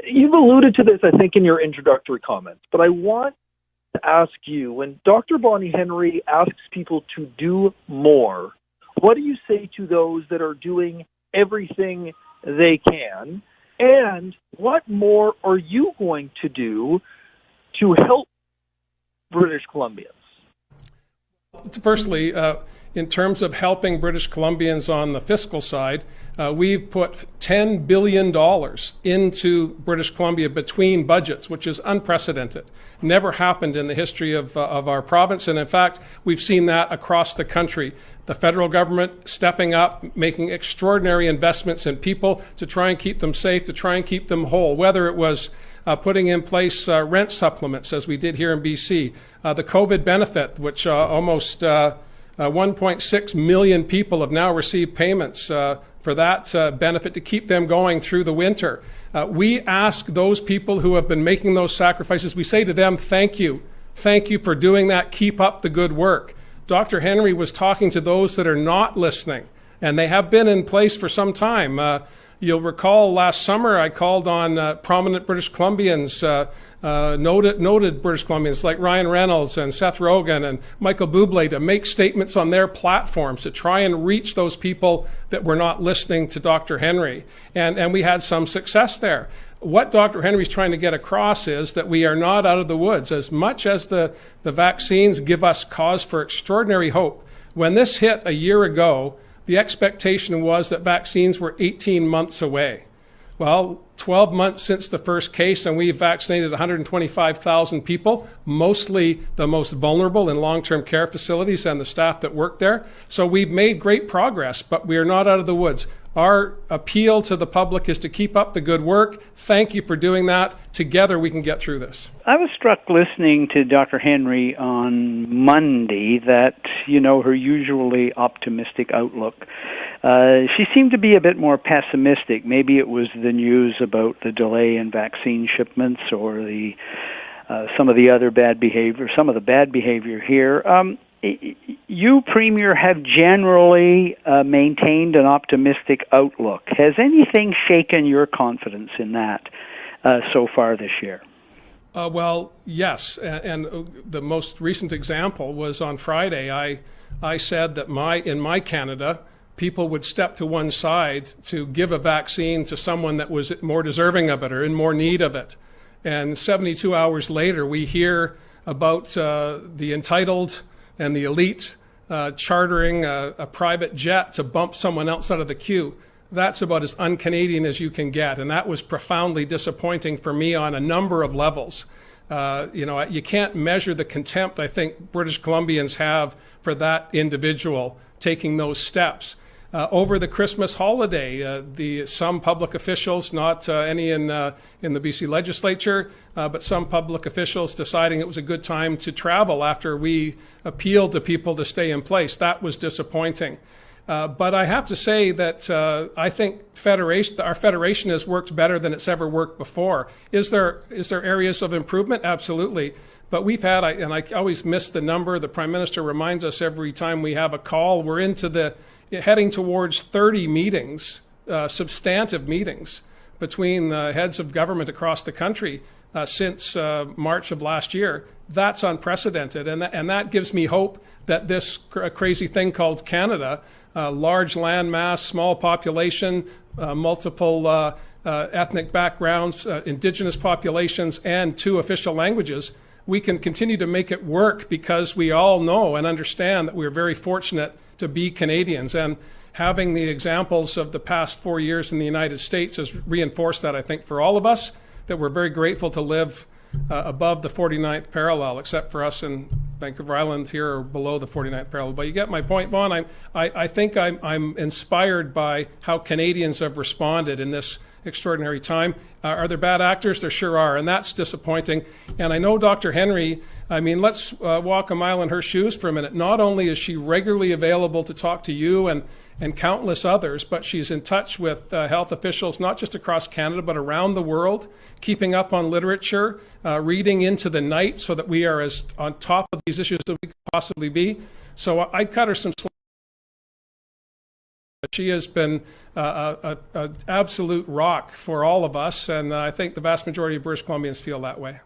You've alluded to this, I think, in your introductory comments, but I want to ask you, when Dr. Bonnie Henry asks people to do more, what do you say to those that are doing everything they can? And what more are you going to do to help British Columbians? Firstly, in terms of helping British Columbians on the fiscal side, we've put $10 billion into British Columbia between budgets, which is unprecedented. Never happened in the history of our province. And in fact, we've seen that across the country. The federal government stepping up, making extraordinary investments in people to try and keep them safe, to try and keep them whole, whether it was putting in place rent supplements, as we did here in BC, the COVID benefit, which almost 1.6 million people have now received payments for that benefit to keep them going through the winter. We ask those people who have been making those sacrifices, we say to them, thank you. Thank you for doing that. Keep up the good work. Dr. Henry was talking to those that are not listening, and they have been in place for some time. You'll recall last summer I called on prominent British Columbians, noted British Columbians like Ryan Reynolds and Seth Rogen and Michael Bublé to make statements on their platforms to try and reach those people that were not listening to Dr. Henry. And we had some success there. What Dr. Henry's trying to get across is that we are not out of the woods. As much as the vaccines give us cause for extraordinary hope, when this hit a year ago, the expectation was that vaccines were 18 months away. Well, 12 months since the first case, and we've vaccinated 125,000 people, mostly the most vulnerable in long-term care facilities and the staff that work there. So we've made great progress, but we are not out of the woods. Our appeal to the public is to keep up the good work. Thank you for doing that. Together we can get through this. I was struck listening to Dr. Henry on Monday that, her usually optimistic outlook. She seemed to be a bit more pessimistic. Maybe it was the news about the delay in vaccine shipments or some of the bad behavior here. You, Premier, have generally maintained an optimistic outlook. Has anything shaken your confidence in that so far this year? Well, yes. And the most recent example was on Friday. I said that in my Canada, people would step to one side to give a vaccine to someone that was more deserving of it or in more need of it. And 72 hours later, we hear about the entitled and the elite chartering a private jet to bump someone else out of the queue. That's about as un-Canadian as you can get, and that was profoundly disappointing for me on a number of levels. You can't measure the contempt I think British Columbians have for that individual taking those steps. Over the Christmas holiday, some public officials, not any in the BC legislature, but some public officials deciding it was a good time to travel after we appealed to people to stay in place. That was disappointing. But I have to say that I think our federation has worked better than it's ever worked before. Is there areas of improvement? Absolutely. But we've had, and I always miss the number, the Prime Minister reminds us every time we have a call, we're heading towards 30 meetings, substantive meetings between the heads of government across the country since March of last year. That's unprecedented, and that gives me hope that this crazy thing called Canada, large land mass, small population, multiple ethnic backgrounds, Indigenous populations, and 2 official languages, we can continue to make it work because we all know and understand that we're very fortunate to be Canadians. And having the examples of the past 4 years in the United States has reinforced that, I think, for all of us, that we're very grateful to live above the 49th parallel, except for us in Vancouver Island here are below the 49th parallel. But you get my point, Vaughn. I think I'm inspired by how Canadians have responded in this extraordinary time. Are there bad actors? There sure are, and that's disappointing. And I know Dr. Henry, let's walk a mile in her shoes for a minute. Not only is she regularly available to talk to you and countless others, but she's in touch with health officials, not just across Canada, but around the world, keeping up on literature, reading into the night so that we are as on top of these issues as we could possibly be. So I'd cut her some slack. She has been an absolute rock for all of us, and I think the vast majority of British Columbians feel that way.